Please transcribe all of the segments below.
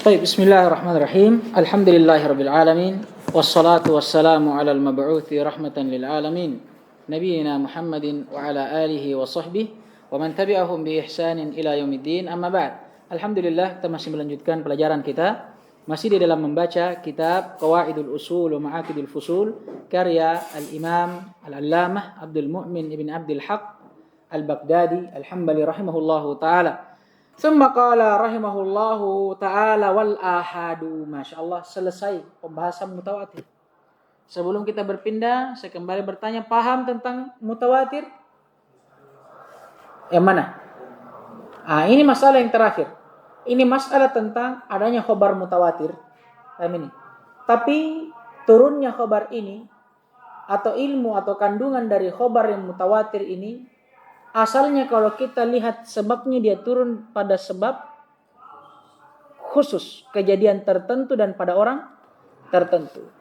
Baik, bismillahirrahmanirrahim. Alhamdulillahirabbil alamin wassalatu wassalamu ala al-mab'uthi rahmatan lil alamin nabiyina Muhammadin wa ala alihi wa sahbihi wa man tabi'ahum bi ihsanin ila yaumiddin. Amma ba'd. Alhamdulillah, kita masih melanjutkan pelajaran kita masih di dalam membaca kitab Qawaidul Usul wa Ma'aqidul Fusul karya al-Imam Al-Allamah Abdul Mu'min ibn Abdul Haq Al-Baghdadi Al-Hambali rahimahullahu taala. Thumma qala rahimahullahu ta'ala wal ahadu. Masya Allah, selesai pembahasan mutawatir. Sebelum kita berpindah, saya kembali bertanya, paham tentang mutawatir? Yang mana? Ini masalah yang terakhir. Ini masalah tentang adanya khobar mutawatir. Ini. Tapi turunnya khobar ini atau ilmu atau kandungan dari khobar yang mutawatir ini, asalnya kalau kita lihat sebabnya dia turun pada sebab khusus, kejadian tertentu dan pada orang tertentu.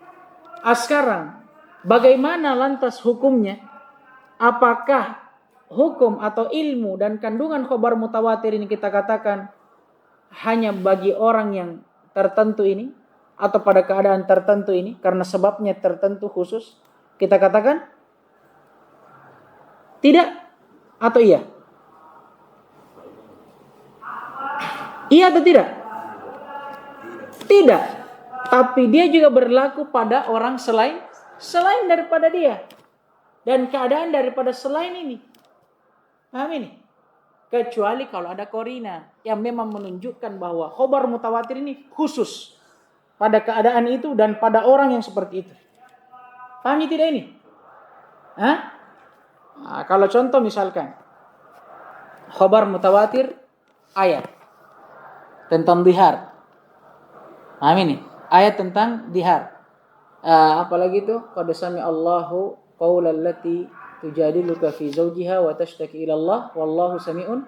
Sekarang, bagaimana lantas hukumnya? Apakah hukum atau ilmu dan kandungan khobar mutawatir ini kita katakan hanya bagi orang yang tertentu ini atau pada keadaan tertentu ini karena sebabnya tertentu khusus? Kita katakan tidak atau iya? Iya atau tidak? Tidak. Tapi dia juga berlaku pada orang selain daripada dia. Dan keadaan daripada selain ini. Paham ini? Kecuali kalau ada korina yang memang menunjukkan bahwa khobar mutawatir ini khusus pada keadaan itu dan pada orang yang seperti itu. Paham tidak ini? Kalau contoh misalkan khobar mutawatir ayat tentang dihar. Paham ini? Ayat tentang dihar. Apalagi itu? Qad sami Allahu qaulal lati tujadiluka fi zawjiha wa tashtaki ila Allah wallahu sami'un.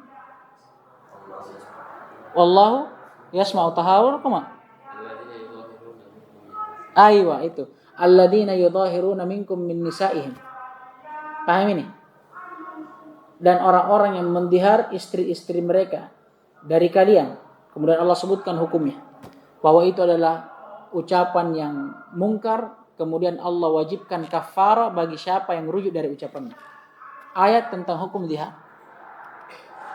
Wallahu yasma'u tahawurakum. Aywa itu. Alladzina yudhahiruna minkum min nisa'ihim. Paham ini? Dan orang-orang yang mendihar istri-istri mereka dari kalian. Kemudian Allah sebutkan hukumnya. Bahwa itu adalah ucapan yang mungkar. Kemudian Allah wajibkan kafarah bagi siapa yang rujuk dari ucapannya. Ayat tentang hukum dihar.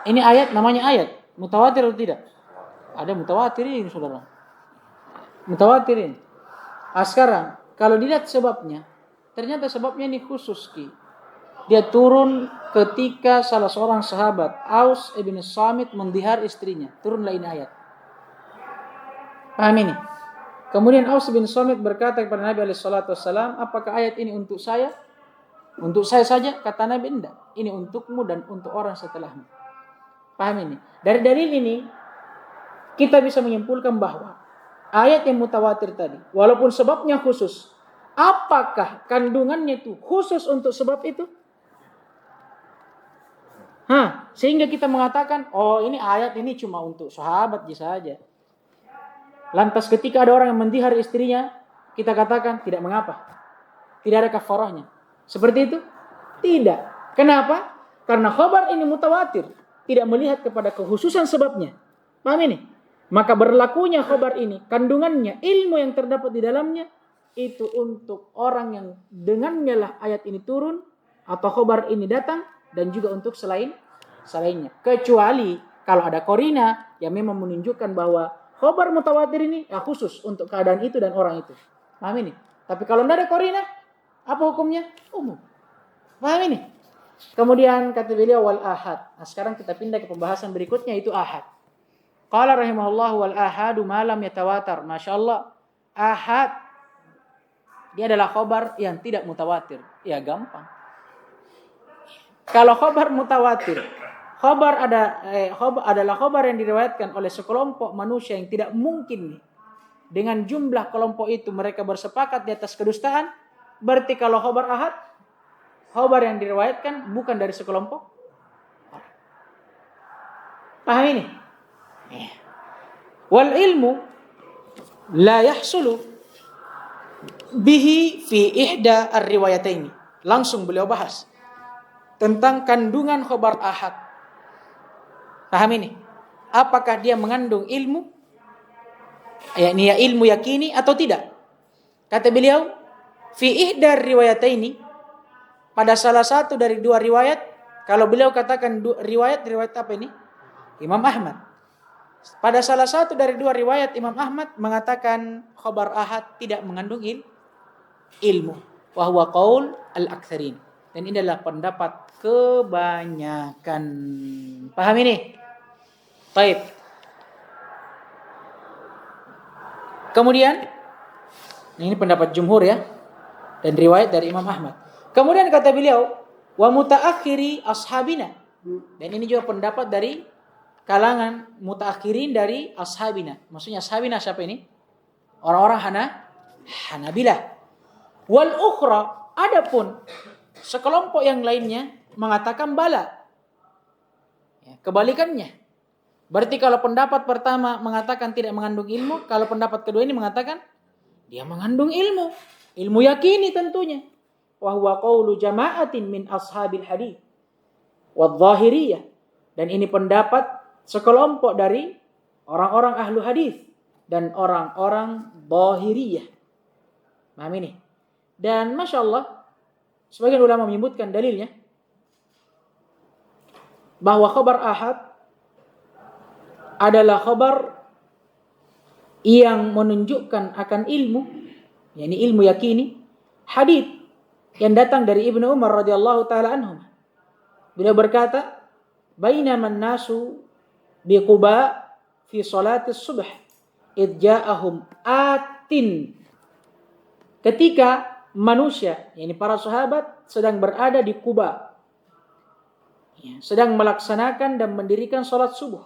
Ini ayat, namanya ayat. Mutawatir atau tidak? Ada mutawatir ini, saudara. Mutawatir ini. Sekarang, kalau dilihat sebabnya. Ternyata sebabnya ini khusus. Dia turun ketika salah seorang sahabat Aus ibn Samit mendihar istrinya. Turunlah ini ayat. Paham ini? Kemudian Aus bin Samit berkata kepada Nabi SAW, apakah ayat ini untuk saya? Untuk saya saja? Kata Nabi, tidak. Ini untukmu dan untuk orang setelahmu. Paham ini? Dari dalil ini, kita bisa menyimpulkan bahwa ayat yang mutawatir tadi, walaupun sebabnya khusus, apakah kandungannya itu khusus untuk sebab itu? Sehingga kita mengatakan, oh ini ayat ini cuma untuk sahabat saja. Lantas ketika ada orang yang mendihar istrinya, kita katakan tidak mengapa. Tidak ada kafarahnya. Seperti itu? Tidak. Kenapa? Karena khabar ini mutawatir. Tidak melihat kepada kekhususan sebabnya. Paham ini? Maka berlakunya khabar ini, kandungannya, ilmu yang terdapat di dalamnya, itu untuk orang yang dengannya lah ayat ini turun, atau khabar ini datang, dan juga untuk selainnya. Kecuali kalau ada korina yang memang menunjukkan bahwa khobar mutawatir ini khusus untuk keadaan itu dan orang itu. Paham ini? Tapi kalau tidak ada korina, apa hukumnya? Umum. Paham ini? Kemudian kata beliau wal ahad. Sekarang kita pindah ke pembahasan berikutnya, itu ahad. Qala rahimahullah wal ahadu ma lam yatawatar. Masya Allah, ahad dia adalah khobar yang tidak mutawatir. Ya gampang. Kalau khobar mutawatir, khobar adalah khobar yang diriwayatkan oleh sekelompok manusia yang tidak mungkin dengan jumlah kelompok itu mereka bersepakat di atas kedustaan. Berarti kalau khobar ahad, khobar yang diriwayatkan bukan dari sekelompok. Paham ini? Wal ilmu la yahsulu bihi fi ihda ar-riwayataini. Langsung beliau bahas tentang kandungan khobar ahad. Paham ini? Apakah dia mengandung ilmu yakni ilmu yakini atau tidak? Kata beliau, fi ihdar riwayataini, pada salah satu dari dua riwayat. Kalau beliau katakan riwayat apa ini? Imam Ahmad. Pada salah satu dari dua riwayat Imam Ahmad mengatakan khabar ahad tidak mengandung ilmu. Wa huwa qaul al-aktsarin. Dan ini adalah pendapat kebanyakan. Paham ini? Baik. Kemudian ini pendapat jumhur ya, dan riwayat dari Imam Ahmad. Kemudian kata beliau, wa mutaakhiri ashabina. Dan ini juga pendapat dari kalangan mutaakhirin dari ashabina. Maksudnya ashabina siapa ini? Orang-orang Hanabilah. Wal ukhra, adapun sekelompok yang lainnya mengatakan bala. Ya, kebalikannya. Berarti kalau pendapat pertama mengatakan tidak mengandung ilmu, kalau pendapat kedua ini mengatakan dia mengandung ilmu. Ilmu yakini tentunya. Wa huwa qaulu jama'atin min ashabil hadits wadh-dhahiriyah. Dan ini pendapat sekelompok dari orang-orang ahlu hadis dan orang-orang dhahiriyah. Paham ini? Dan Masya Allah, sebagian ulama menyebutkan dalilnya bahwa khabar ahad adalah khabar yang menunjukkan akan ilmu, yakni ilmu yakini, hadits yang datang dari Ibnu Umar radhiyallahu taala anhum. Beliau berkata, "Bainaman nasu bi Quba fi salati subh, id ja'ahum atin." Ketika manusia, yakni para sahabat sedang berada di Quba, sedang melaksanakan dan mendirikan salat subuh.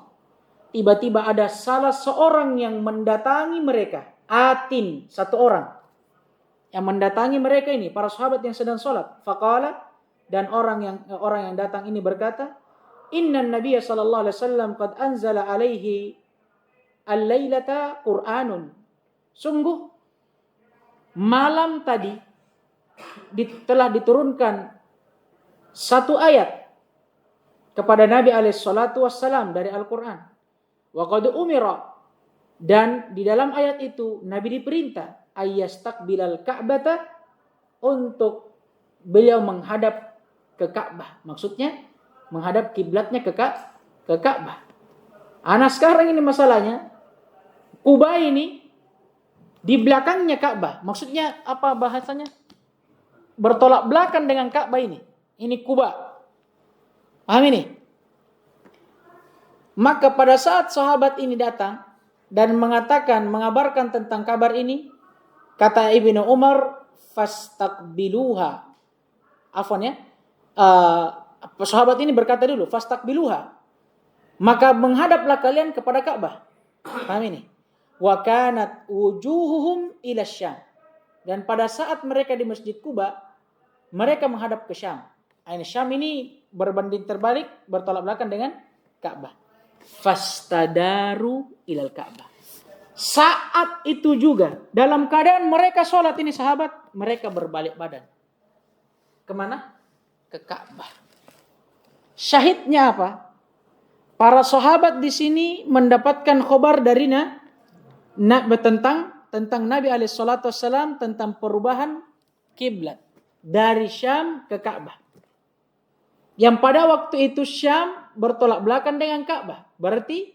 Tiba-tiba ada salah seorang yang mendatangi mereka. Atin, satu orang yang mendatangi mereka ini, para sahabat yang sedang sholat. Faqala, dan orang yang datang ini berkata, Inna Nabiya sallallahu alaihi wasallam qad anzala alaihi al-lailata Qur'anun. Sungguh malam tadi telah diturunkan satu ayat kepada Nabi alaihi salatu wassalam dari Al-Quran. Wa qad umira, dan di dalam ayat itu Nabi diperintah ayyastaqbilal Ka'bata, untuk beliau menghadap ke Ka'bah. Maksudnya menghadap kiblatnya ke Ka'bah. Nah sekarang ini masalahnya, Kuba ini di belakangnya Ka'bah. Maksudnya apa bahasanya? Bertolak belakang dengan Ka'bah ini. Ini Kuba. Paham ini? Maka pada saat sahabat ini datang dan mengabarkan tentang kabar ini, kata Ibnu Umar, fastaqbiluha. Afwan ya. Sahabat ini berkata dulu, fastaqbiluha. Maka menghadaplah kalian kepada Ka'bah. Paham ini? Wa kanat wujuhuhum ila Syam. Dan pada saat mereka di Masjid Kuba, mereka menghadap ke Syam. Syam ini berbanding terbalik, bertolak belakang dengan Ka'bah. Fastadaru ilal Ka'bah. Saat itu juga, dalam keadaan mereka sholat ini sahabat, mereka berbalik badan. Kemana? Ke Ka'bah. Syahidnya apa? Para sahabat di sini mendapatkan khabar dari tentang Nabi alaihi salatu wassalam, tentang perubahan kiblat dari Syam ke Ka'bah. Yang pada waktu itu Syam bertolak belakang dengan Ka'bah. Berarti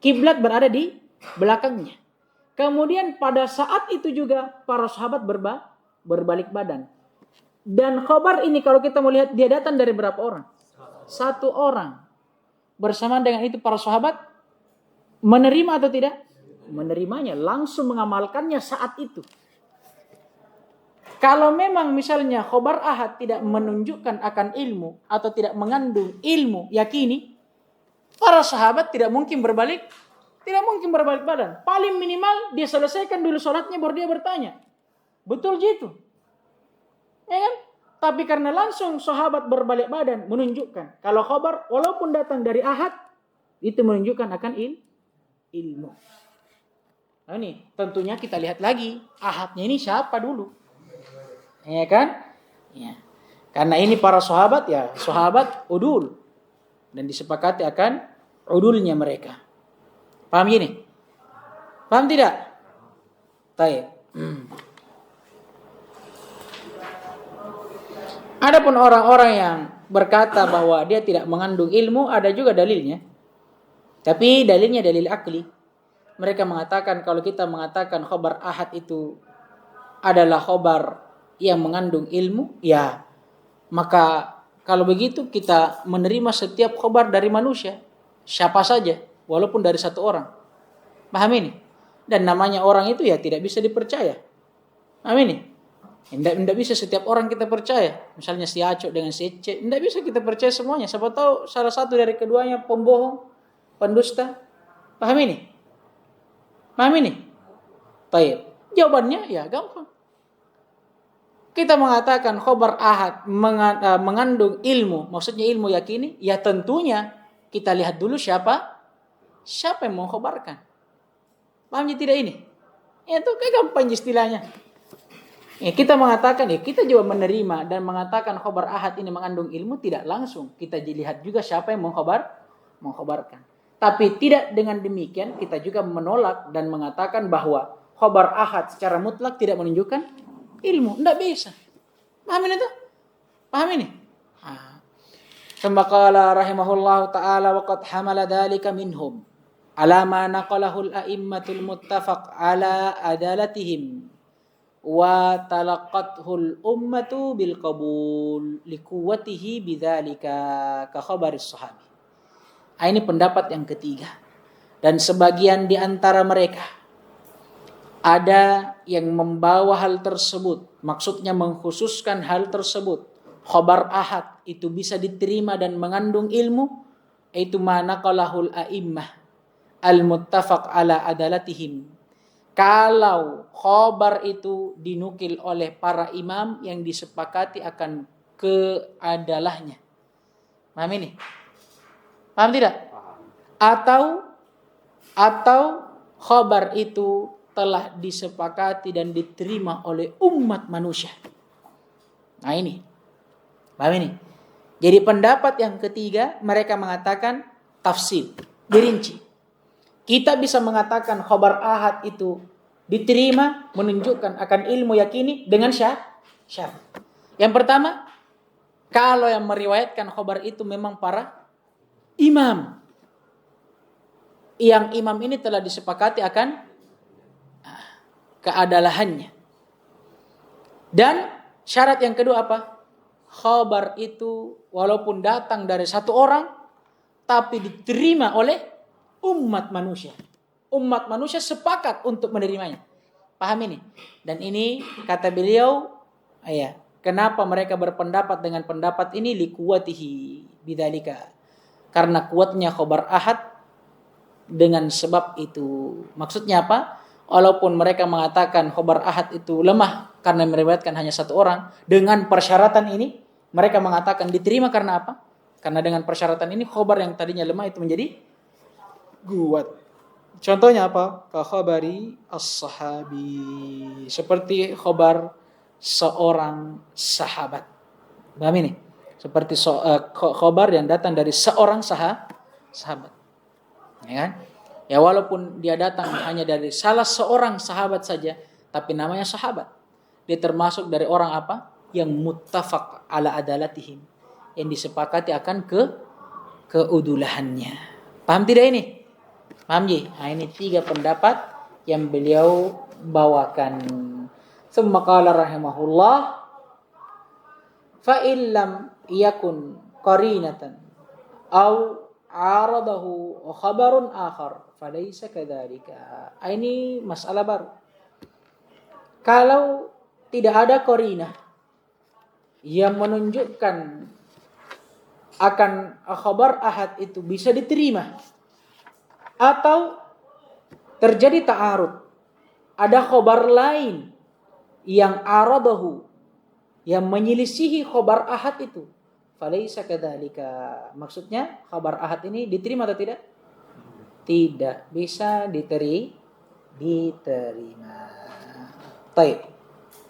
kiblat berada di belakangnya. Kemudian pada saat itu juga para sahabat berbalik badan. Dan khabar ini kalau kita melihat dia datang dari berapa orang? Satu orang. Bersamaan dengan itu para sahabat menerima atau tidak? Menerimanya, langsung mengamalkannya saat itu. Kalau memang misalnya khabar ahad tidak menunjukkan akan ilmu atau tidak mengandung ilmu yakini, para sahabat tidak mungkin berbalik badan. Paling minimal dia selesaikan dulu sholatnya baru dia bertanya. Betul gitu. Ya kan? Tapi karena langsung sahabat berbalik badan menunjukkan kalau khabar walaupun datang dari ahad itu menunjukkan akan ilmu. Nah ini tentunya kita lihat lagi ahadnya ini siapa dulu. Ya kan? Ya. Karena ini para sahabat ya, sahabat udul. Dan disepakati akan udulnya mereka. Paham gini? Paham tidak? Taib. Adapun orang-orang yang berkata bahwa dia tidak mengandung ilmu, ada juga dalilnya. Tapi dalilnya dalil akli. Mereka mengatakan kalau kita mengatakan khobar ahad itu adalah khobar yang mengandung ilmu, ya maka kalau begitu kita menerima setiap khobar dari manusia, siapa saja, walaupun dari satu orang. Paham ini? Dan namanya orang itu ya tidak bisa dipercaya. Paham ini? Tidak bisa setiap orang kita percaya. Misalnya si Acok dengan si Ece, tidak bisa kita percaya semuanya. Siapa tahu salah satu dari keduanya pembohong, pendusta. Paham ini? Paham ini? Baik. Jawabannya ya gampang. Kita mengatakan khobar ahad mengandung ilmu, maksudnya ilmu yakini, ya tentunya kita lihat dulu siapa yang mau khobarkan. Pahamnya tidak ini? Itu kayak gampang istilahnya. Ya, kita mengatakan, ya kita juga menerima dan mengatakan khobar ahad ini mengandung ilmu tidak langsung. Kita lihat juga siapa yang mengkhobarkan. Tapi tidak dengan demikian kita juga menolak dan mengatakan bahwa khobar ahad secara mutlak tidak menunjukkan ilmu. Tidak bisa. Paham ini tuh? Paham ini? Thumma qala rahimahullahu ta'ala wa qad hamala dhalika minhum ala ma naqalahu al-a'immatul muttafaq ala adalatihim wa talaqathul ummatu bil qabul liquwwatihi bidzalika ka khabaris sahabi. Ini pendapat yang ketiga. Dan sebagian di antara mereka ada yang membawa hal tersebut, maksudnya mengkhususkan hal tersebut. Khabar ahad itu bisa diterima dan mengandung ilmu, itu manaqalahul a'immah al-muttafaq ala adalatihim. Kalau khobar itu dinukil oleh para imam yang disepakati akan keadalahnya. Paham ini? Paham tidak? Atau khobar itu telah disepakati dan diterima oleh umat manusia. Nah ini. Paham ini? Jadi pendapat yang ketiga mereka mengatakan tafsir, dirinci. Kita bisa mengatakan khobar ahad itu diterima menunjukkan akan ilmu yakini dengan syarat. Yang pertama, kalau yang meriwayatkan khobar itu memang para imam. Yang imam ini telah disepakati akan keadalahannya. Dan syarat yang kedua apa? Khobar itu walaupun datang dari satu orang, tapi diterima oleh umat manusia. Umat manusia sepakat untuk menerimanya. Paham ini? Dan ini kata beliau, kenapa mereka berpendapat dengan pendapat ini liquwatihi bidzalika. Karena kuatnya khobar ahad dengan sebab itu. Maksudnya apa? Walaupun mereka mengatakan khobar ahad itu lemah karena meriwayatkan hanya satu orang, dengan persyaratan ini mereka mengatakan diterima karena apa? Karena dengan persyaratan ini khobar yang tadinya lemah itu menjadi kuat. Contohnya apa? Ka khabari as-sahabi. Seperti khobar seorang sahabat. Paham ini? Seperti khobar yang datang dari seorang sahabat. Ya kan? Ya walaupun dia datang hanya dari salah seorang sahabat saja, tapi namanya sahabat. Dia termasuk dari orang apa? Yang muttafaq ala adalatihim. Yang disepakati akan keudulahannya. Paham tidak ini? Paham ji? Nah, ini 3 pendapat yang beliau bawakan. Tsumma qala rahimahullah fa illam yakun qarinatan aw aradahu khabarun akhar falaysa kadzalika. Ini masalah baru. Kalau tidak ada qarinah yang menunjukkan akan khabar ahad itu bisa diterima, atau terjadi ta'arud, ada khobar lain yang aradahu, yang menyelisihi khobar ahad itu, falaisa kadzalika. Maksudnya khobar ahad ini diterima atau tidak? Tidak bisa diterima. Taib.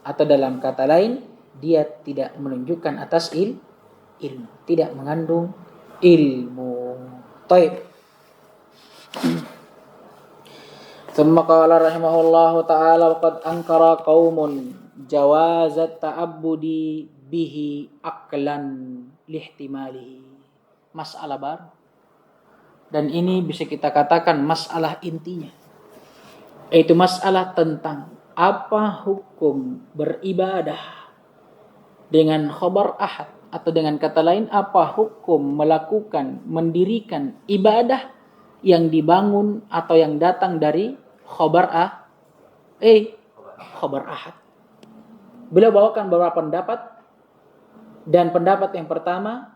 Atau dalam kata lain, dia tidak menunjukkan atas ilmu, tidak mengandung ilmu. Taib. Tsumma qala rahimahullahu ta'ala wa qad ankara qaumun jawazat ta'abbudi bihi aklan lihtimalihi. Masalah baru. Dan ini bisa kita katakan masalah intinya. Yaitu masalah tentang apa hukum beribadah dengan khabar ahad. Atau dengan kata lain, apa hukum mendirikan ibadah yang dibangun atau yang datang dari khabar ahad. Beliau bawakan beberapa pendapat, dan pendapat yang pertama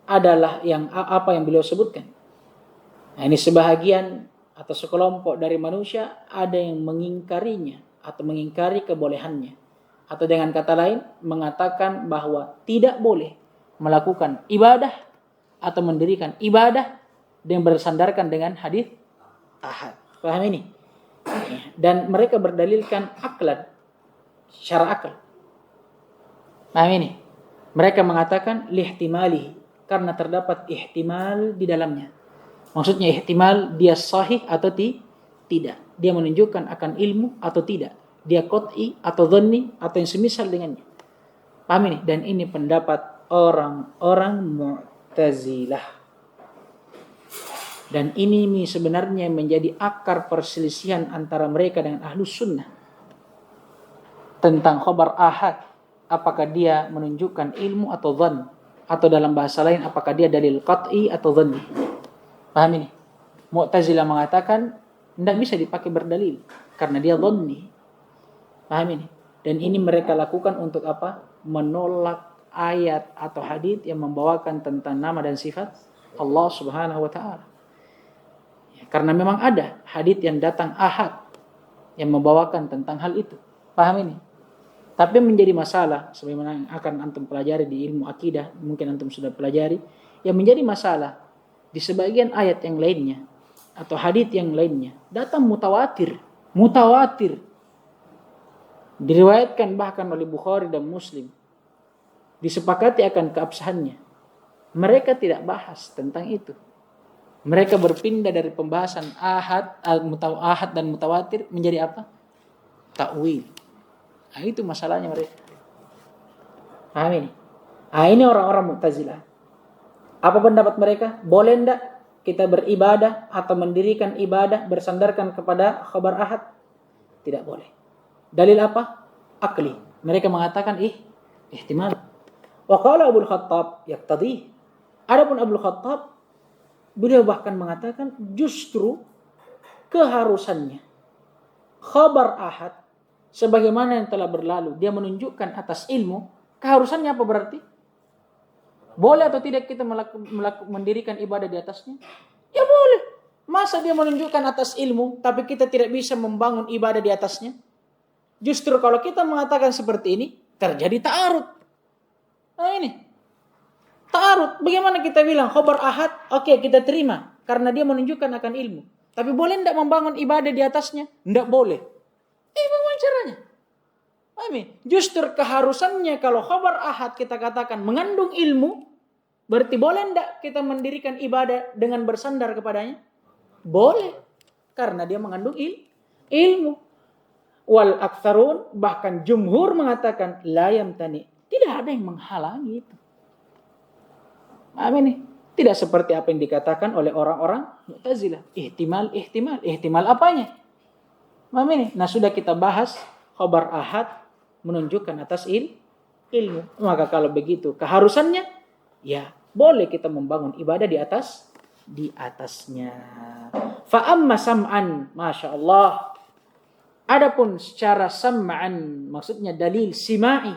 adalah apa yang beliau sebutkan. Nah, ini sebahagian atau sekelompok dari manusia ada yang mengingkarinya atau mengingkari kebolehannya, atau dengan kata lain mengatakan bahwa tidak boleh melakukan ibadah atau mendirikan ibadah yang bersandarkan dengan hadis ahad. Paham ini? Dan mereka berdalilkan aklan, secara akal. Paham ini? Mereka mengatakan lihtimali, karena terdapat ihtimal di dalamnya. Maksudnya ihtimal dia sahih atau tidak. Dia menunjukkan akan ilmu atau tidak. Dia qat'i atau dhanni atau yang semisal dengannya. Paham ini? Dan ini pendapat orang-orang Mu'tazilah. Dan ini sebenarnya menjadi akar perselisihan antara mereka dengan Ahlus Sunnah. Tentang khabar ahad. Apakah dia menunjukkan ilmu atau dhann. Atau dalam bahasa lain apakah dia dalil qat'i atau dhanni. Paham ini? Mu'tazilah mengatakan tidak bisa dipakai berdalil karena dia dhanni. Paham ini? Dan ini mereka lakukan untuk apa? Menolak ayat atau hadis yang membawakan tentang nama dan sifat Allah Subhanahu wa taala. Ya, karena memang ada hadis yang datang ahad yang membawakan tentang hal itu. Paham ini? Tapi menjadi masalah sebagaimana yang akan antum pelajari di ilmu akidah, mungkin antum sudah pelajari, yang menjadi masalah di sebagian ayat yang lainnya atau hadits yang lainnya datang mutawatir. Diriwayatkan bahkan oleh Bukhari dan Muslim. Disepakati akan keabsahannya. Mereka tidak bahas tentang itu. Mereka berpindah dari pembahasan ahad dan mutawatir menjadi apa? Ta'wil. Nah, itu masalahnya mereka. Paham ini? Nah, ini orang-orang Mu'tazilah. Apa pendapat mereka? Boleh enggak kita beribadah atau mendirikan ibadah bersandarkan kepada khabar ahad? Tidak boleh. Dalil apa? Akli. Mereka mengatakan ihtimal. Wa qala Abu Khattab yaqtadi. Adapun Abu Khattab, beliau bahkan mengatakan justru keharusannya khabar ahad sebagaimana yang telah berlalu dia menunjukkan atas ilmu. Keharusannya apa berarti? Boleh atau tidak kita mendirikan ibadah di atasnya? Ya boleh. Masa dia menunjukkan atas ilmu, tapi kita tidak bisa membangun ibadah di atasnya? Justru kalau kita mengatakan seperti ini, terjadi ta'arud. Nah ini. Ta'arud. Bagaimana kita bilang khabar ahad? Oke, kita terima. Karena dia menunjukkan akan ilmu. Tapi boleh tidak membangun ibadah di atasnya? Tidak boleh. Bagaimana caranya? Justru keharusannya kalau khabar ahad kita katakan mengandung ilmu, berarti boleh tidak kita mendirikan ibadah dengan bersandar kepadanya? Boleh, karena dia mengandung ilmu. Wal aktsarun, bahkan jumhur mengatakan la yamtani, tidak ada yang menghalangi itu. Amin. Tidak seperti apa yang dikatakan oleh orang-orang Mu'tazilah. Ihtimal apanya? Amin. Nah, sudah kita bahas khabar ahad menunjukkan atas ilmu. Maka kalau begitu keharusannya, ya boleh kita membangun ibadah di atasnya. Fa amma sam'an, masya Allah. Adapun secara sam'an, maksudnya dalil sima'i.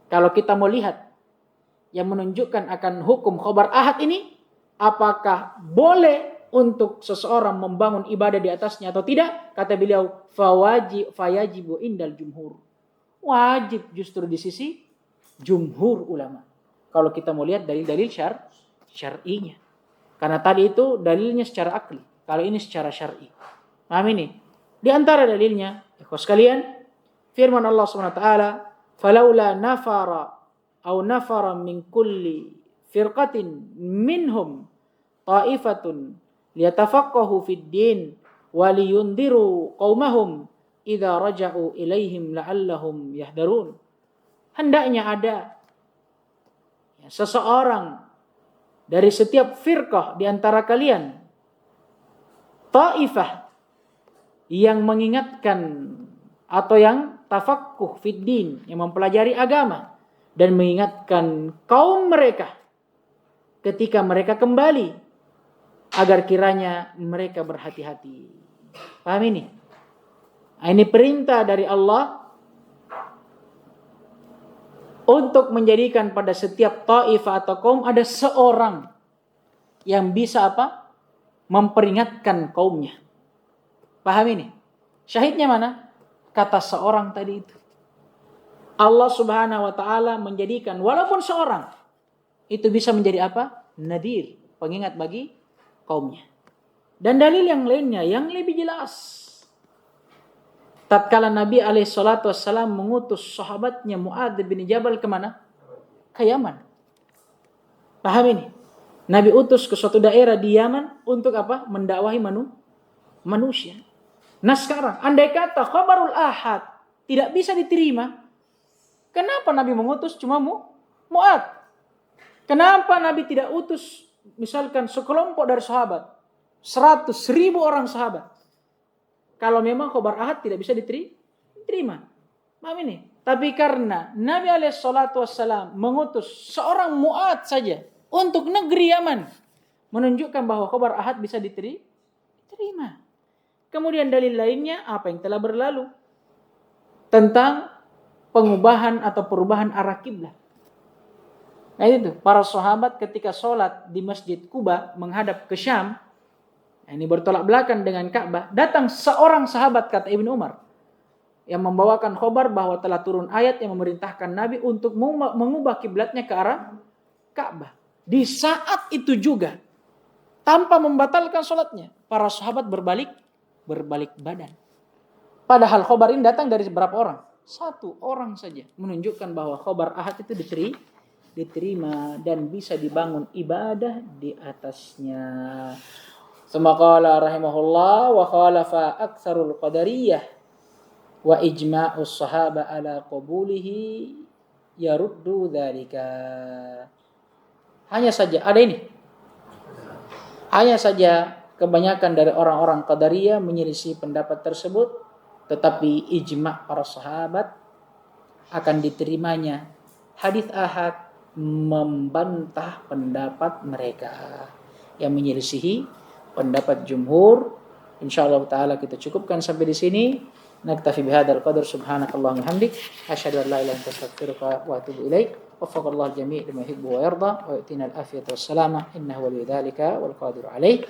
Kalau kita mau lihat yang menunjukkan akan hukum khabar ahad ini, apakah boleh untuk seseorang membangun ibadah di atasnya atau tidak? Kata beliau, fayajibu indal jumhur. Wajib justru di sisi jumhur ulama. Kalau kita mau lihat dalil-dalil syar'inya. Karena tadi itu dalilnya secara akli. Kalau ini secara syar'i. Paham ini? Di antara dalilnya, ikhwas sekalian, firman Allah SWT, falaula nafara min kulli firqatin minhum ta'ifatun liyatafaqahu fid din waliyundiru qaumahum idza raja'u ilaihim la'allahum yahdharun. Hendaknya ada seseorang dari setiap firqah di antara kalian, taifah, yang mengingatkan atau yang tafaqquh fid din, yang mempelajari agama dan mengingatkan kaum mereka ketika mereka kembali agar kiranya mereka berhati-hati. Paham ini? Ini perintah dari Allah untuk menjadikan pada setiap taifah atau kaum ada seorang yang bisa apa? Memperingatkan kaumnya. Paham ini? Syahidnya mana? Kata seorang tadi itu. Allah Subhanahu wa taala menjadikan walaupun seorang itu bisa menjadi apa? Nadir, pengingat bagi kaumnya. Dan dalil yang lainnya yang lebih jelas. Tatkala Nabi alaihissalatu wassalam mengutus sahabatnya Mu'adz bin Jabal kemana? Ke Yaman. Paham ini? Nabi utus ke suatu daerah di Yaman untuk apa? Mendakwahi manusia. Nah sekarang, andai kata khabarul ahad tidak bisa diterima, kenapa Nabi mengutus cuma Mu'adz? Kenapa Nabi tidak utus misalkan sekelompok dari sahabat, 100.000 orang sahabat? Kalau memang khabar ahad tidak bisa diterima. Paham ini? Tapi karena Nabi SAW mengutus seorang Mu'adz saja untuk negeri Yaman, menunjukkan bahwa khabar ahad bisa diterima. Kemudian dalil lainnya apa yang telah berlalu tentang pengubahan atau perubahan arah kiblat. Nah itu para sahabat ketika sholat di Masjid Quba menghadap ke Syam, ini bertolak belakang dengan Ka'bah, datang seorang sahabat kata Ibnu Umar yang membawakan khabar bahwa telah turun ayat yang memerintahkan Nabi untuk mengubah kiblatnya ke arah Ka'bah. Di saat itu juga tanpa membatalkan sholatnya, para sahabat berbalik badan. Padahal khabar ini datang dari berapa orang? 1 orang saja, menunjukkan bahwa khabar ahad itu diterima dan bisa dibangun ibadah di atasnya. Semaqala rahimahullah wa khalafa aktsarul qadariyah wa ijma'us sahaba ala qabulihi yaruddu dzalika. Hanya saja ada ini. Hanya saja kebanyakan dari orang-orang qadariyah menyelisih pendapat tersebut, tetapi ijma' para sahabat akan diterimanya hadis ahad membantah pendapat mereka yang menyelisihi pendapat jumhur. Insyaallah taala kita cukupkan sampai di sini. Naktafi bihadzal qadar, subhanakallahumma hamdik, asyhadu an la ilaha illa anta astaghfiruka wa atubu ilaik. Waffaqallahu al-jami' lima yuhibbu wa yarda wa yu'tina al-afiyata was salama innahu waliyyu dzalika wal qadiru alaih.